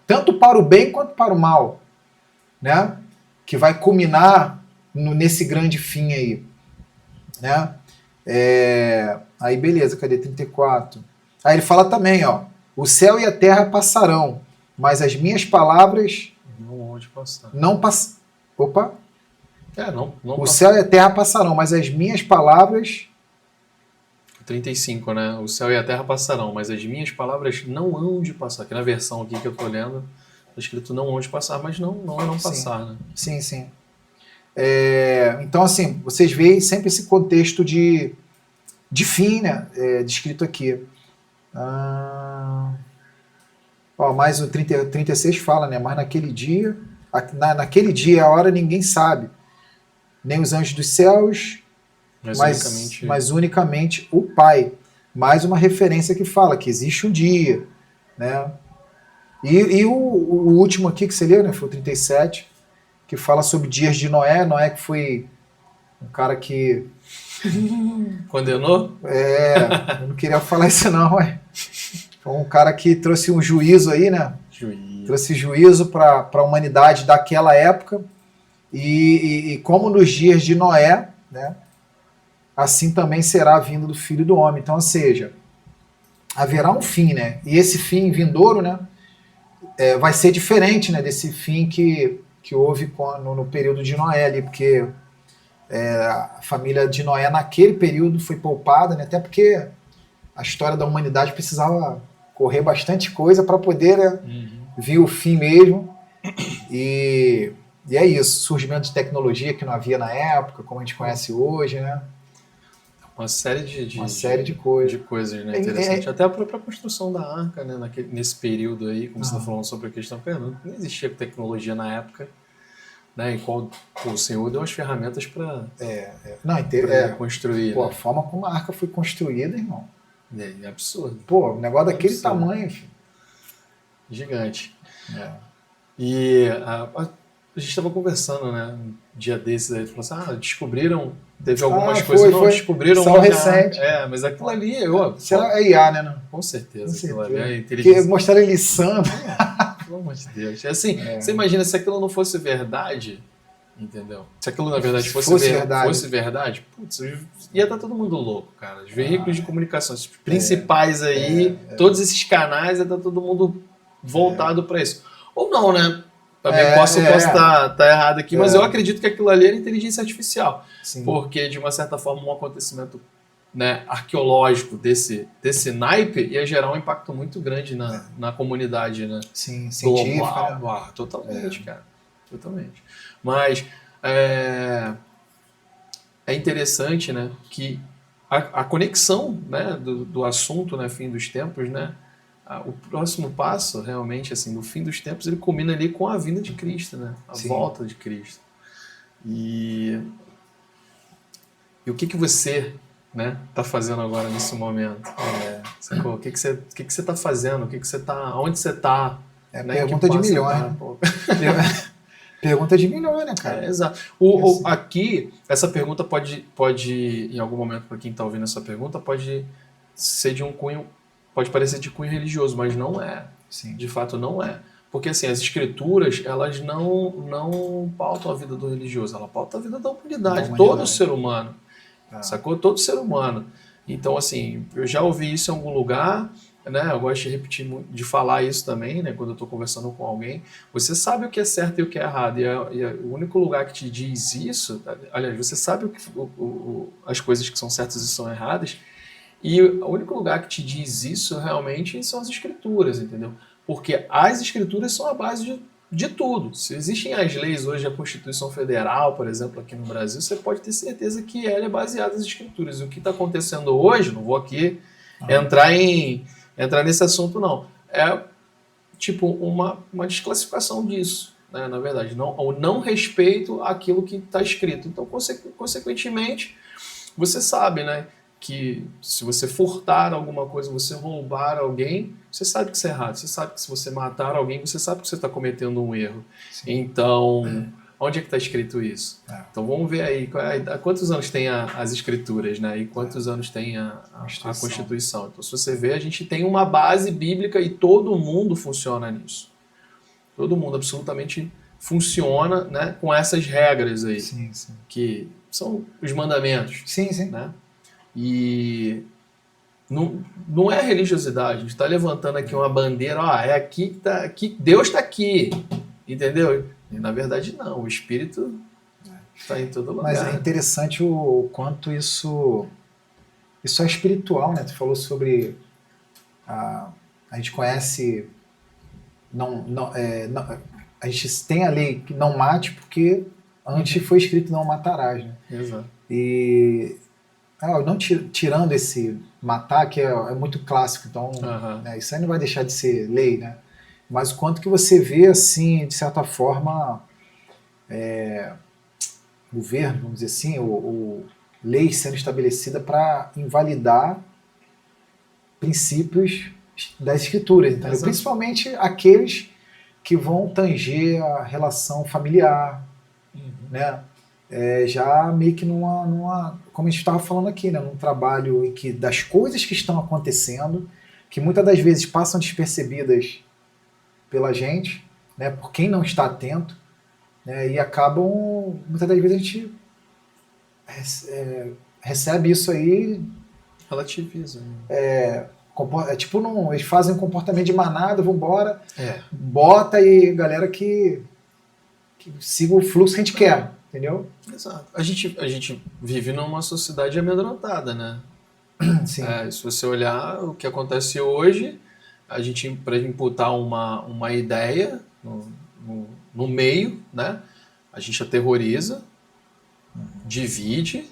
tanto para o bem quanto para o mal, né? Que vai culminar nesse grande fim aí, né? Aí, beleza, cadê 34? Aí ele fala também, ó, o céu e a terra passarão, mas as minhas palavras não vão passar. Opa! O céu e a terra passarão, mas as minhas palavras... 35, né? O céu e a terra passarão, mas as minhas palavras não hão de passar. Aqui na versão aqui que eu tô lendo, está escrito não hão de passar, mas não passar, né? Sim, sim. Então, assim, vocês veem sempre esse contexto de fim, né? Descrito aqui. Mais o 36 fala, né? Mas naquele dia a hora ninguém sabe. Nem os anjos dos céus, mas unicamente o Pai. Mais uma referência que fala que existe um dia, né? E o último aqui que você leu, né, foi o 37, que fala sobre dias de Noé. Noé que foi um cara que... Condenou? Eu não queria falar isso não, ué. Foi um cara que trouxe um juízo aí, né? Trouxe juízo para a humanidade daquela época. E como nos dias de Noé, né, assim também será a vinda do Filho do Homem. Então, ou seja, haverá um fim, né? E esse fim vindouro, né, vai ser diferente, né, desse fim que houve no período de Noé ali, porque a família de Noé naquele período foi poupada, né, até porque a história da humanidade precisava correr bastante coisa para poder, né, vir o fim mesmo. E é isso, surgimento de tecnologia que não havia na época, como a gente conhece hoje, né? Uma série de coisas, né? Interessante. Até a própria construção da arca, né? Nesse período aí, como você está falando sobre a questão, não existia tecnologia na época, né? Em qual o Senhor deu as ferramentas para construir. Pô, né? A forma como a arca foi construída, irmão. É absurdo. Pô, um negócio daquele tamanho, filho. Gigante. E a gente estava conversando, né? Um dia desses aí, falou assim: descobriram. Teve algumas coisas. Descobriram. Só recente. Mas aquilo ali. Será IA, né? Não? Com certeza. Aquilo ali é Porque inteligência. mostraram ele liçando. Pelo amor de Deus. Assim, você imagina se aquilo não fosse verdade, entendeu? Se aquilo na verdade fosse verdade, putz, ia estar todo mundo louco, cara. Os veículos de comunicação os principais aí, todos esses canais, ia estar todo mundo voltado para isso. Ou não, né? Também posso estar errado aqui, mas eu acredito que aquilo ali era inteligência artificial. Sim. Porque, de uma certa forma, um acontecimento, né, arqueológico desse naipe ia gerar um impacto muito grande na comunidade, né? Sim, científica. Né? Totalmente, cara. Totalmente. Mas é interessante, né, que a conexão, né, do assunto, né, fim dos tempos, né, o próximo passo, realmente, assim, do fim dos tempos, ele culmina ali com a vinda de Cristo, né? A volta de Cristo. E o que você, né, tá fazendo agora nesse momento? O que você tá fazendo? Onde você tá? Né? Pergunta de milhões. Pergunta de milhões, né, cara? Exato. Aqui, essa pergunta pode, em algum momento, para quem está ouvindo essa pergunta, pode ser de um cunho, pode parecer de cunho religioso, mas não é. Sim. De fato, não é. Porque, assim, as escrituras, elas não pautam a vida do religioso, ela pauta a vida da humanidade. Todo ser humano. Sacou? Todo ser humano. Então, assim, eu já ouvi isso em algum lugar, né? Eu gosto de repetir, de falar isso também, né? Quando eu estou conversando com alguém. Você sabe o que é certo e o que é errado. E o único lugar que te diz isso, aliás, você sabe as coisas que são certas e são erradas, e o único lugar que te diz isso realmente são as escrituras, entendeu? Porque as escrituras são a base de tudo. Se existem as leis hoje, a Constituição Federal, por exemplo, aqui no Brasil, você pode ter certeza que ela é baseada nas escrituras. E o que está acontecendo hoje, não vou aqui entrar nesse assunto, não. É tipo uma desclassificação disso, né, na verdade. O não respeito àquilo que está escrito. Então, consequentemente, você sabe, né, que se você furtar alguma coisa, você roubar alguém, você sabe que isso é errado. Você sabe que se você matar alguém, você sabe que você está cometendo um erro. Sim. Então, onde é que está escrito isso? Então vamos ver aí há quantos anos tem as escrituras, né? E quantos anos tem a Constituição. Então, se você ver, a gente tem uma base bíblica e todo mundo funciona nisso. Todo mundo absolutamente funciona, né, com essas regras aí. Sim, sim. Que são os mandamentos. Sim, sim. Né? E não é religiosidade. A gente está levantando aqui uma bandeira, aqui Deus está aqui, entendeu? E na verdade não, o Espírito está em todo lugar. Mas é interessante o quanto isso é espiritual, né? Tu falou sobre a gente conhece a gente tem a lei que não mate porque antes foi escrito não matarás, né? Exato. E não tirando esse matar, que é muito clássico, então né, isso aí não vai deixar de ser lei, né? Mas o quanto que você vê, assim, de certa forma, o governo, vamos dizer assim, leis sendo estabelecidas para invalidar princípios das escrituras, entendeu? Exato. Principalmente aqueles que vão tanger a relação familiar, né? Já meio que como a gente estava falando aqui, né? Num trabalho em que das coisas que estão acontecendo, que muitas das vezes passam despercebidas pela gente, né? Por quem não está atento, né? E acabam, muitas das vezes a gente recebe isso aí, Relativiza. tipo, eles fazem um comportamento de manada, vambora, bota e galera que siga o fluxo que a gente quer, entendeu? Exato. A gente vive numa sociedade amedrontada, né? Sim. Se você olhar o que acontece hoje, para imputar uma ideia no meio, né? A gente aterroriza, divide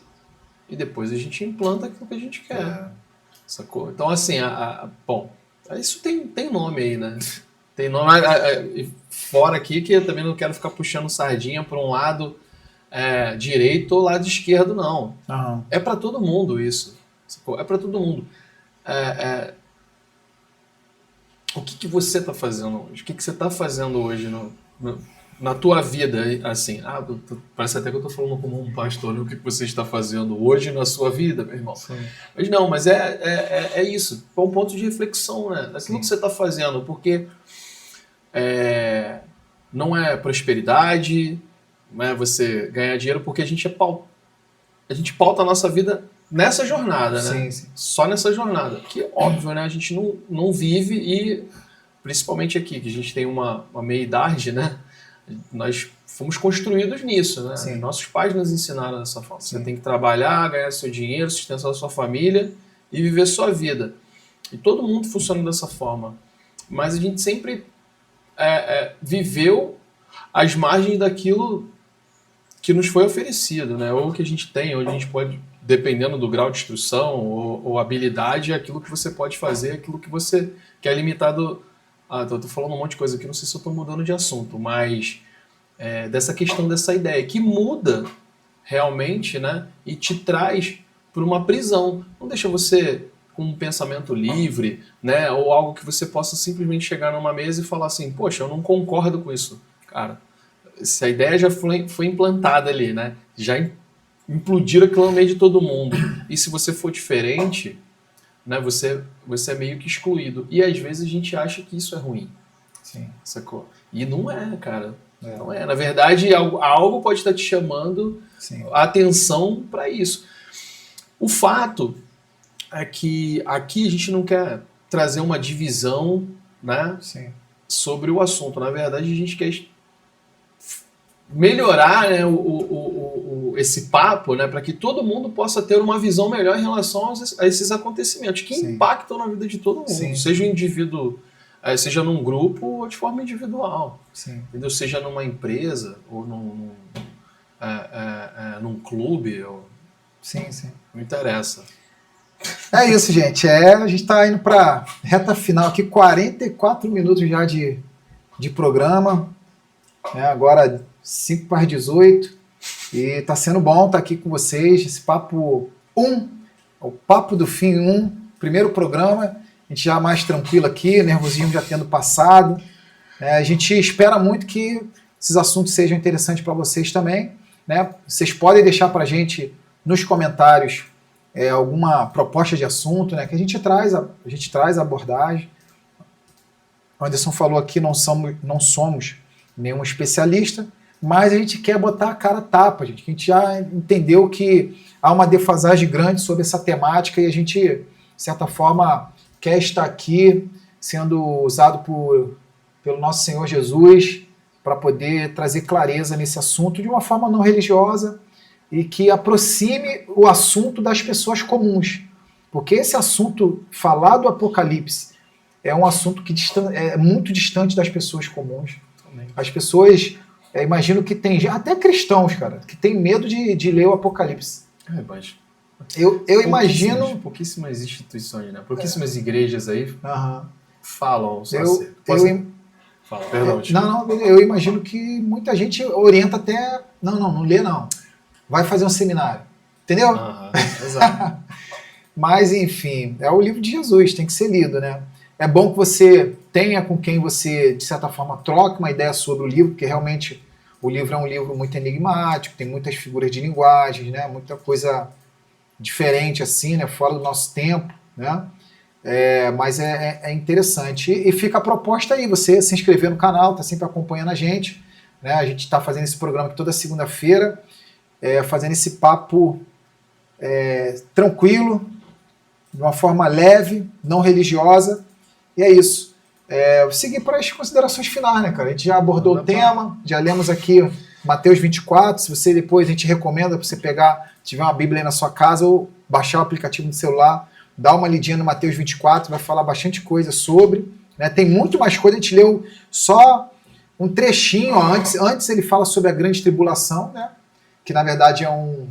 e depois a gente implanta aquilo que a gente quer. Sacou? Então, assim, bom, isso tem nome aí, né? Tem nome fora aqui que eu também não quero ficar puxando sardinha para um lado direito ou lado esquerdo, não. Uhum. É para todo mundo isso. Sacou? É para todo mundo. O que você está fazendo hoje? O que você está fazendo hoje na tua vida? Assim, parece até que eu estou falando como um pastor, né? O que você está fazendo hoje na sua vida, meu irmão? Sim. Mas não, mas é isso. É um ponto de reflexão, né? Daquilo que você está fazendo, porque não é prosperidade, não é você ganhar dinheiro, porque a gente pauta a nossa vida nessa jornada, né? Sim. Só nessa jornada. Que, óbvio, né? A gente não vive e, principalmente aqui, que a gente tem uma meia-idade, né? Nós fomos construídos nisso, né? Sim. Nossos pais nos ensinaram dessa forma. Sim. Você tem que trabalhar, ganhar seu dinheiro, sustentar a sua família e viver sua vida. E todo mundo funciona dessa forma. Mas a gente sempre viveu às margens daquilo que nos foi oferecido, né? Ou que a gente tem, onde a gente pode, dependendo do grau de instrução ou habilidade, aquilo que você pode fazer, aquilo que você quer limitado. Tô falando um monte de coisa aqui, não sei se eu estou mudando de assunto, mas dessa questão dessa ideia, que muda realmente, né? E te traz para uma prisão. Não deixa você com um pensamento livre, né? Ou algo que você possa simplesmente chegar numa mesa e falar assim, poxa, eu não concordo com isso. Cara, se a ideia já foi implantada ali, né? Já implodiram aquilo no meio de todo mundo. E se você for diferente, né? Você é meio que excluído. E às vezes a gente acha que isso é ruim. Sim. Sacou? E não é, cara. Não é. Na verdade, algo pode estar te chamando a atenção para isso. O fato é que aqui a gente não quer trazer uma divisão, né? Sim. Sobre o assunto. Na verdade, a gente quer melhorar, né, esse papo, né, para que todo mundo possa ter uma visão melhor em relação a esses acontecimentos que impactam na vida de todo mundo, seja um indivíduo, seja num grupo ou de forma individual, entendeu? Seja numa empresa ou num clube, não interessa. É isso, gente. A gente está indo para reta final aqui, 44 minutos já de programa, né, agora 5 para as 18, e está sendo bom estar aqui com vocês, esse papo 1, o Papo do Fim 1, primeiro programa, a gente já mais tranquilo aqui, nervosismo já tendo passado, a gente espera muito que esses assuntos sejam interessantes para vocês também, né? Vocês podem deixar para a gente nos comentários alguma proposta de assunto, né, que a gente traz a abordagem. O Anderson falou aqui, não somos nenhum especialista, mas a gente quer botar a cara a tapa, gente. A gente já entendeu que há uma defasagem grande sobre essa temática e a gente, de certa forma, quer estar aqui sendo usado pelo nosso Senhor Jesus para poder trazer clareza nesse assunto de uma forma não religiosa e que aproxime o assunto das pessoas comuns. Porque esse assunto, falar do Apocalipse, é um assunto que é muito distante das pessoas comuns. As pessoas, imagino que tem até cristãos, cara, que tem medo de ler o Apocalipse. Mas eu imagino... Pouquíssimas instituições, né? Pouquíssimas igrejas aí falam só Fala, perdão. Eu imagino que muita gente orienta até... Não lê não. Vai fazer um seminário. Entendeu? Exato. Mas, enfim, é o livro de Jesus, tem que ser lido, né? É bom que você tenha com quem você, de certa forma, troque uma ideia sobre o livro, porque realmente o livro é um livro muito enigmático, tem muitas figuras de linguagem, né? Muita coisa diferente, assim, né? Fora do nosso tempo, né? Mas é interessante. E fica a proposta aí, você se inscrever no canal, tá sempre acompanhando a gente, né? A gente está fazendo esse programa aqui toda segunda-feira, fazendo esse papo tranquilo, de uma forma leve, não religiosa, e é isso. Vou seguir para as considerações finais, né, cara? A gente já abordou o tema, já lemos aqui Mateus 24, se você depois, a gente recomenda para você pegar, se tiver uma Bíblia aí na sua casa, ou baixar o aplicativo no celular, dá uma lidinha no Mateus 24, vai falar bastante coisa sobre, né? Tem muito mais coisa, a gente leu só um trechinho, ó, antes ele fala sobre a grande tribulação, né? Que na verdade é um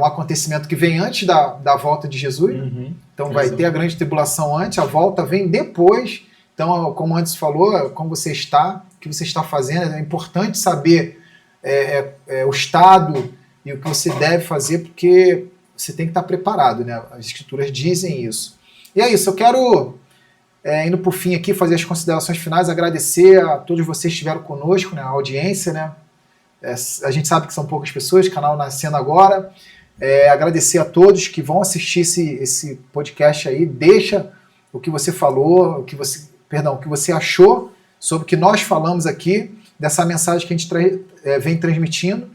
acontecimento que vem antes da volta de Jesus. Então vai ter a grande tribulação antes, a volta vem depois. Então, como antes falou, como você está, o que você está fazendo, é importante saber o estado e o que você deve fazer, porque você tem que estar preparado, né? As escrituras dizem isso. E é isso, eu quero, indo por fim aqui, fazer as considerações finais, agradecer a todos vocês que estiveram conosco, né? A audiência, né? A gente sabe que são poucas pessoas, canal nascendo agora. Agradecer a todos que vão assistir esse podcast aí. Deixa o que você falou, o que você achou sobre o que nós falamos aqui, dessa mensagem que a gente vem transmitindo,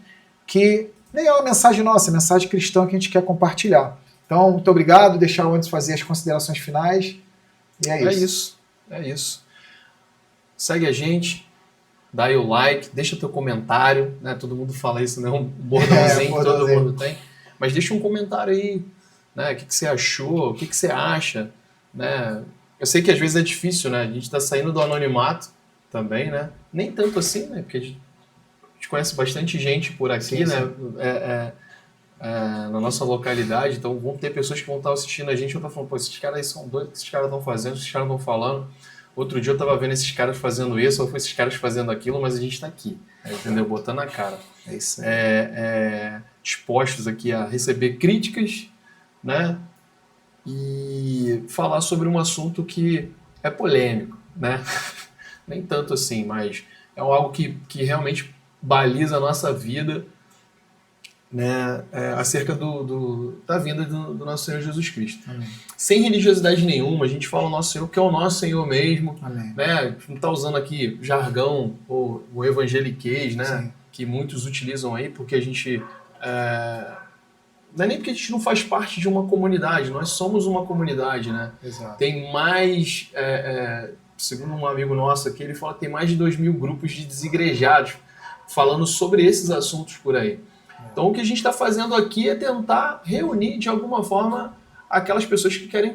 que nem é uma mensagem nossa, é uma mensagem cristã que a gente quer compartilhar. Então, muito obrigado. Deixar o Anderson fazer as considerações finais. E é isso. É isso. Segue a gente. Dá aí o like, deixa teu comentário, né? Todo mundo fala isso, né? Um bordãozinho que todo mundo tem. Mas deixa um comentário aí, né? O que você achou, o que você acha, né? Eu sei que às vezes é difícil, né? A gente está saindo do anonimato também, né? Nem tanto assim, né? Porque a gente conhece bastante gente por aqui, sim, né? Na nossa localidade, então vão ter pessoas que vão estar assistindo a gente e vão estar falando, pô, esses caras aí são doidos, o que esses caras estão fazendo, esses caras estão falando. Outro dia eu tava vendo esses caras fazendo isso, ou esses caras fazendo aquilo, mas a gente tá aqui, entendeu? Botando a cara. É isso aí. Dispostos aqui a receber críticas, né? E falar sobre um assunto que é polêmico, né? Nem tanto assim, mas é algo que realmente baliza a nossa vida, né? Acerca da vinda do nosso Senhor Jesus Cristo. Amém. Sem religiosidade nenhuma, a gente fala o nosso Senhor, que é o nosso Senhor mesmo. Amém. Né? Não está usando aqui jargão ou o evangeliquez, né? Sim. Que muitos utilizam aí, porque a gente... Não é nem porque a gente não faz parte de uma comunidade, nós somos uma comunidade, né? Exato. Tem mais... segundo um amigo nosso aqui, ele fala que tem mais de 2.000 grupos de desigrejados falando sobre esses assuntos por aí. Então o que a gente está fazendo aqui é tentar reunir de alguma forma aquelas pessoas que querem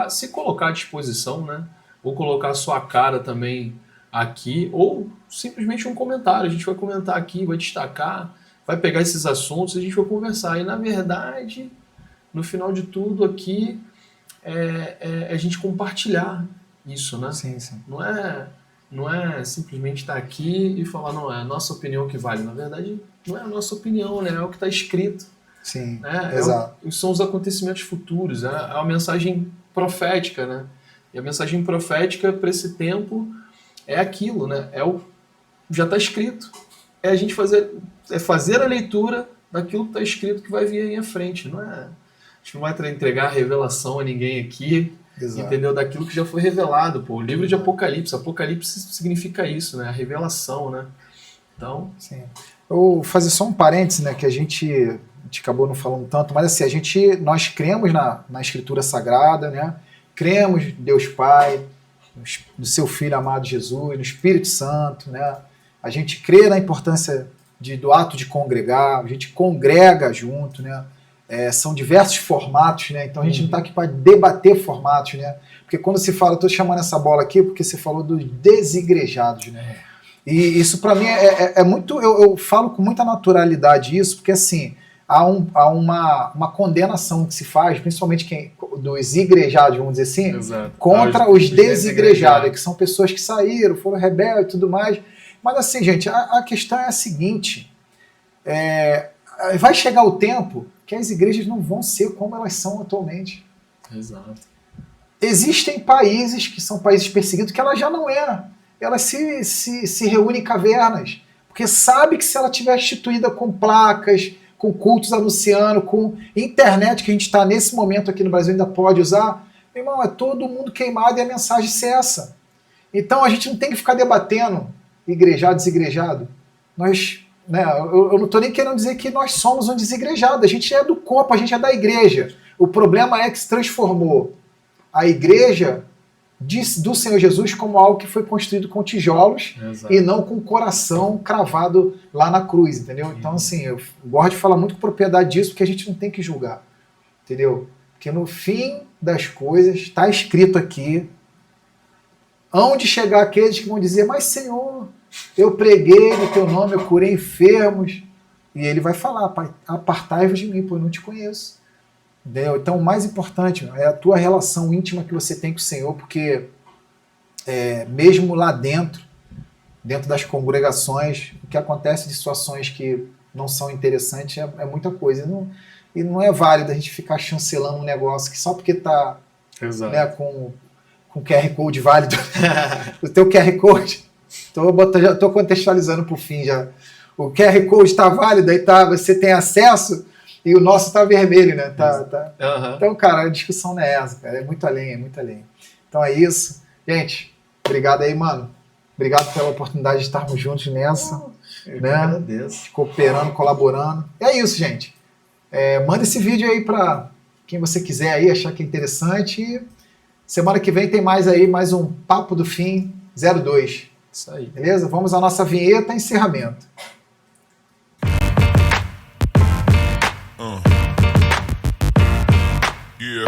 se colocar à disposição, né? Ou colocar a sua cara também aqui, ou simplesmente um comentário. A gente vai comentar aqui, vai destacar, vai pegar esses assuntos e a gente vai conversar. E na verdade, no final de tudo aqui, a gente compartilhar isso, né? Sim, sim. Não é simplesmente estar aqui e falar, não, é a nossa opinião que vale. Na verdade, não é a nossa opinião, né? É o que está escrito. Sim, né? exato. São os acontecimentos futuros, é uma mensagem profética, né? E a mensagem profética para esse tempo é aquilo, né? Já está escrito. É a gente fazer a leitura daquilo que está escrito que vai vir aí à frente. A gente não vai entregar a revelação a ninguém aqui. Exato. Entendeu? Daquilo que já foi revelado. Pô. O livro de Apocalipse. Apocalipse significa isso, né? A revelação, né? Então... Sim. Eu vou fazer só um parênteses, né? Que a gente acabou não falando tanto, mas assim, nós cremos na Escritura Sagrada, né? Cremos em Deus Pai, no seu Filho amado Jesus, no Espírito Santo, né? A gente crê na importância do ato de congregar, a gente congrega junto, né? São diversos formatos, né? Então a gente não está aqui para debater formatos, né? Porque quando se fala, estou chamando essa bola aqui porque você falou dos desigrejados, né? E isso para mim é muito... Eu falo com muita naturalidade isso, porque assim, há uma condenação que se faz, principalmente dos igrejados, vamos dizer assim, exato, contra os desigrejados, que são pessoas que saíram, foram rebeldes e tudo mais. Mas assim, gente, a questão é a seguinte, vai chegar o tempo que as igrejas não vão ser como elas são atualmente. Exato. Existem países que são países perseguidos que ela já não é. Ela se reúne em cavernas, porque sabe que se ela tiver instituída com placas, com cultos anunciando, com internet, que a gente está nesse momento aqui no Brasil ainda pode usar, meu irmão, é todo mundo queimado e a mensagem cessa. Então a gente não tem que ficar debatendo igrejado, desigrejado. Nós, né, eu não estou nem querendo dizer que nós somos um desigrejado, a gente é do corpo, a gente é da igreja. O problema é que se transformou a igreja do Senhor Jesus como algo que foi construído com tijolos. Exato. E não com o coração cravado lá na cruz, entendeu? Então, assim, eu gosto de falar muito com propriedade disso, porque a gente não tem que julgar, entendeu? Porque no fim das coisas, está escrito aqui, hão de chegar aqueles que vão dizer, mas Senhor, eu preguei no teu nome, eu curei enfermos, e ele vai falar, apartai-vos de mim, pois eu não te conheço. Entendeu? Então, o mais importante é a tua relação íntima que você tem com o Senhor, porque mesmo lá dentro das congregações, o que acontece de situações que não são interessantes é muita coisa. E não é válido a gente ficar chancelando um negócio que só porque está, né, com QR Code válido, o teu QR Code, já estou contextualizando para o fim já. O QR Code está válido, aí você tem acesso. E o nosso tá vermelho, né? Uhum. Então, cara, a discussão não é essa, cara. É muito além, é muito além. Então é isso. Gente, obrigado aí, mano. Obrigado pela oportunidade de estarmos juntos nessa. Né? Agradeço. Cooperando, colaborando. E é isso, gente. Manda esse vídeo aí para quem você quiser aí, achar que é interessante. E semana que vem tem mais um Papo do Fim 02. Isso aí. Beleza? Vamos à nossa vinheta e encerramento. Yeah.